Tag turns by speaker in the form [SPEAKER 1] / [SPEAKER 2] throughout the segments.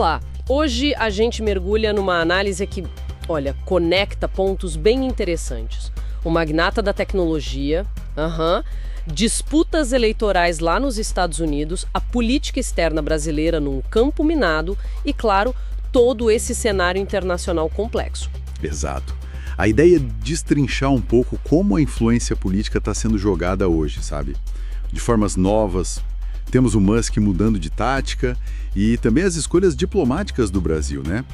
[SPEAKER 1] lá. Hoje a gente mergulha numa análise que, olha, conecta pontos bem interessantes. O magnata da tecnologia, disputas eleitorais lá nos Estados Unidos, a política externa brasileira num campo minado e, claro, todo esse cenário internacional complexo.
[SPEAKER 2] Exato. A ideia é destrinchar um pouco como a influência política está sendo jogada hoje, sabe? De formas novas. Temos o Musk mudando de tática e também as escolhas diplomáticas do Brasil, né?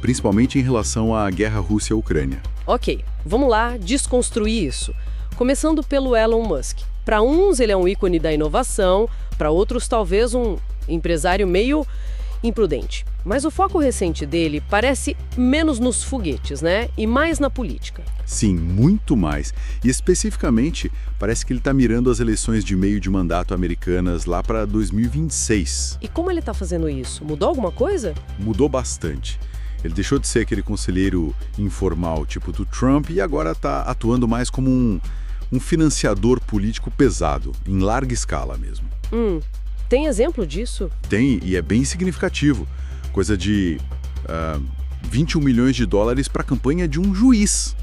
[SPEAKER 2] Principalmente em relação à guerra Rússia-Ucrânia.
[SPEAKER 1] Ok, vamos lá desconstruir isso. Começando pelo Elon Musk. Para uns ele é um ícone da inovação, para outros talvez um empresário meio imprudente. Mas o foco recente dele parece menos nos foguetes, né? E mais na política.
[SPEAKER 2] Sim, muito mais. E especificamente, parece que ele está mirando as eleições de meio de mandato americanas lá para 2026.
[SPEAKER 1] E como ele está fazendo isso? Mudou alguma coisa?
[SPEAKER 2] Mudou bastante. Ele deixou de ser aquele conselheiro informal tipo do Trump e agora está atuando mais como um financiador político pesado, em larga escala mesmo.
[SPEAKER 1] Tem exemplo disso?
[SPEAKER 2] Tem, e é bem significativo. Coisa de 21 milhões de dólares para a campanha de um juiz.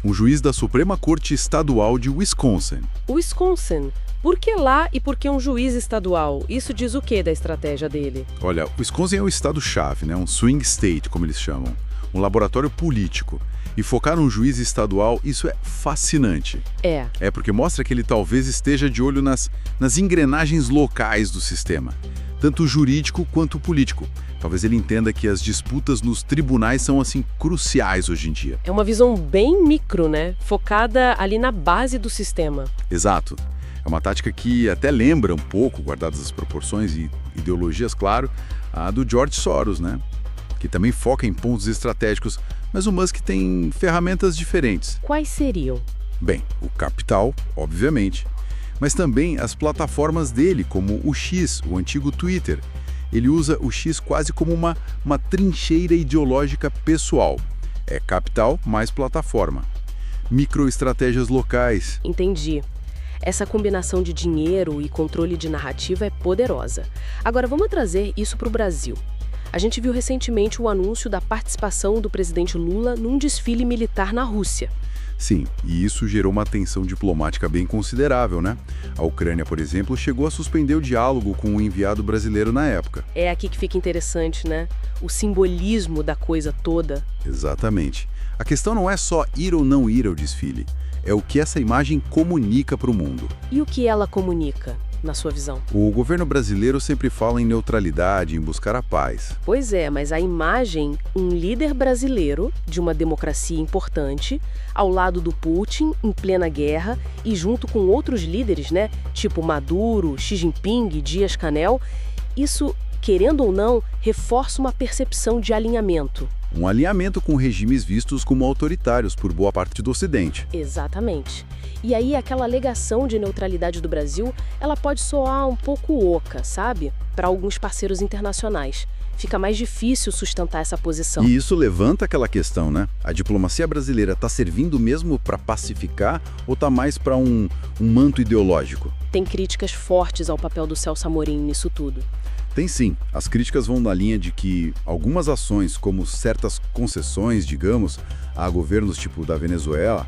[SPEAKER 2] Um juiz da Suprema Corte Estadual de Wisconsin.
[SPEAKER 1] Wisconsin? Por que lá e por que um juiz estadual? Isso diz o que da estratégia dele?
[SPEAKER 2] Olha, Wisconsin é o estado-chave, né? Um swing state, como eles chamam. Um laboratório político. E focar num juiz estadual, isso é fascinante. É porque mostra que ele talvez esteja de olho nas engrenagens locais do sistema, tanto jurídico quanto político. Talvez ele entenda que as disputas nos tribunais são, assim, cruciais hoje em dia.
[SPEAKER 1] É uma visão bem micro, né? Focada ali na base do sistema.
[SPEAKER 2] Exato. É uma tática que até lembra um pouco, guardadas as proporções e ideologias, claro, a do George Soros, né? Que também foca em pontos estratégicos, mas o Musk tem ferramentas diferentes.
[SPEAKER 1] Quais seriam?
[SPEAKER 2] Bem, o capital, obviamente, mas também as plataformas dele, como o X, o antigo Twitter. Ele usa o X quase como uma trincheira ideológica pessoal. É capital mais plataforma. Microestratégias locais.
[SPEAKER 1] Entendi. Essa combinação de dinheiro e controle de narrativa é poderosa. Agora, vamos trazer isso para o Brasil. A gente viu recentemente o anúncio da participação do presidente Lula num desfile militar na Rússia.
[SPEAKER 2] Sim, e isso gerou uma tensão diplomática bem considerável, né? A Ucrânia, por exemplo, chegou a suspender o diálogo com o enviado brasileiro na época.
[SPEAKER 1] É aqui que fica interessante, né? O simbolismo da coisa toda.
[SPEAKER 2] Exatamente. A questão não é só ir ou não ir ao desfile. É o que essa imagem comunica para o mundo.
[SPEAKER 1] E o que ela comunica, na sua visão?
[SPEAKER 2] O governo brasileiro sempre fala em neutralidade, em buscar a paz.
[SPEAKER 1] Pois é, mas a imagem, um líder brasileiro de uma democracia importante, ao lado do Putin, em plena guerra, e junto com outros líderes, né? Tipo Maduro, Xi Jinping, Dias-Canel, isso, querendo ou não, reforça uma percepção de alinhamento.
[SPEAKER 2] Um alinhamento com regimes vistos como autoritários por boa parte do Ocidente.
[SPEAKER 1] Exatamente. E aí aquela alegação de neutralidade do Brasil, ela pode soar um pouco oca, sabe? Para alguns parceiros internacionais. Fica mais difícil sustentar essa posição.
[SPEAKER 2] E isso levanta aquela questão, né? A diplomacia brasileira está servindo mesmo para pacificar ou está mais para um manto ideológico?
[SPEAKER 1] Tem críticas fortes ao papel do Celso Amorim nisso tudo.
[SPEAKER 2] Tem sim. As críticas vão na linha de que algumas ações, como certas concessões, digamos, a governos tipo da Venezuela,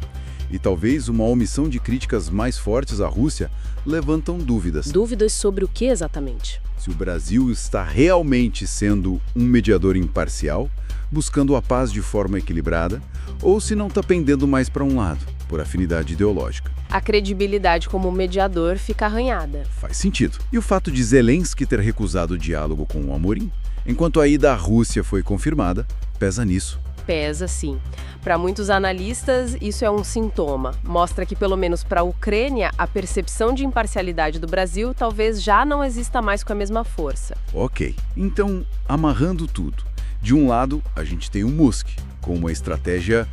[SPEAKER 2] e talvez uma omissão de críticas mais fortes à Rússia, levantam dúvidas.
[SPEAKER 1] Dúvidas sobre o que exatamente?
[SPEAKER 2] Se o Brasil está realmente sendo um mediador imparcial, buscando a paz de forma equilibrada, ou se não está pendendo mais para um lado, por afinidade ideológica.
[SPEAKER 1] A credibilidade como mediador fica arranhada.
[SPEAKER 2] Faz sentido. E o fato de Zelensky ter recusado o diálogo com o Amorim, enquanto a ida à Rússia foi confirmada, pesa nisso.
[SPEAKER 1] Pesa, sim. Para muitos analistas, isso é um sintoma. Mostra que, pelo menos para a Ucrânia, a percepção de imparcialidade do Brasil talvez já não exista mais com a mesma força.
[SPEAKER 2] Ok. Então, amarrando tudo. De um lado, a gente tem o Musk, com uma estratégia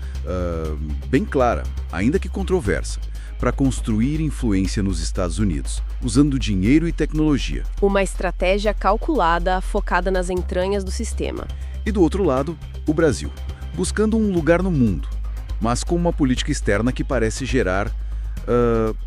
[SPEAKER 2] bem clara, ainda que controversa, para construir influência nos Estados Unidos, usando dinheiro e tecnologia.
[SPEAKER 1] Uma estratégia calculada, focada nas entranhas do sistema.
[SPEAKER 2] E do outro lado, o Brasil, buscando um lugar no mundo, mas com uma política externa que parece gerar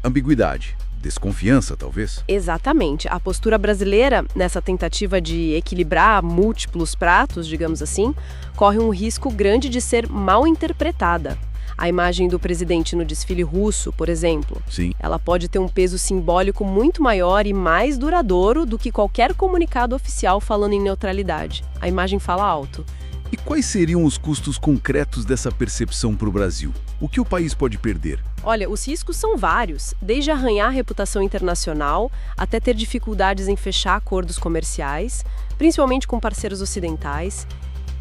[SPEAKER 2] ambiguidade, desconfiança, talvez?
[SPEAKER 1] Exatamente. A postura brasileira, nessa tentativa de equilibrar múltiplos pratos, digamos assim, corre um risco grande de ser mal interpretada. A imagem do presidente no desfile russo, por exemplo,
[SPEAKER 2] Sim.
[SPEAKER 1] ela pode ter um peso simbólico muito maior e mais duradouro do que qualquer comunicado oficial falando em neutralidade. A imagem fala alto.
[SPEAKER 2] E quais seriam os custos concretos dessa percepção para o Brasil? O que o país pode perder?
[SPEAKER 1] Olha, os riscos são vários, desde arranhar a reputação internacional até ter dificuldades em fechar acordos comerciais, principalmente com parceiros ocidentais,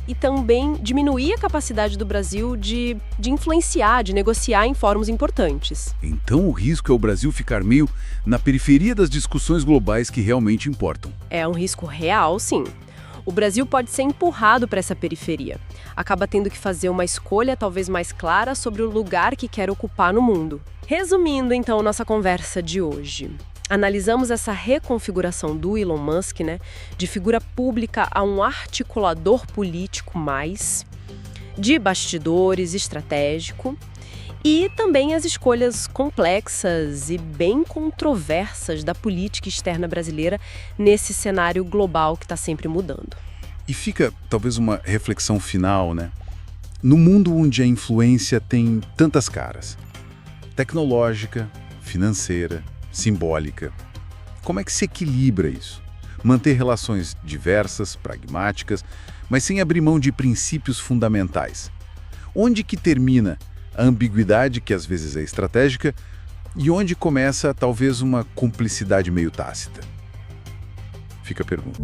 [SPEAKER 1] e também diminuir a capacidade do Brasil de influenciar, de negociar em fóruns importantes.
[SPEAKER 2] Então o risco é o Brasil ficar meio na periferia das discussões globais que realmente importam.
[SPEAKER 1] É um risco real, sim. O Brasil pode ser empurrado para essa periferia. Acaba tendo que fazer uma escolha talvez mais clara sobre o lugar que quer ocupar no mundo. Resumindo, então, nossa conversa de hoje. Analisamos essa reconfiguração do Elon Musk, de figura pública a um articulador político mais, de bastidores estratégico, e também as escolhas complexas e bem controversas da política externa brasileira nesse cenário global que está sempre mudando.
[SPEAKER 2] E fica, talvez, uma reflexão final, No mundo onde a influência tem tantas caras, tecnológica, financeira, simbólica, como é que se equilibra isso? Manter relações diversas, pragmáticas, mas sem abrir mão de princípios fundamentais. Onde que termina a ambiguidade, que às vezes é estratégica, e onde começa, talvez, uma cumplicidade meio tácita? Fica a pergunta.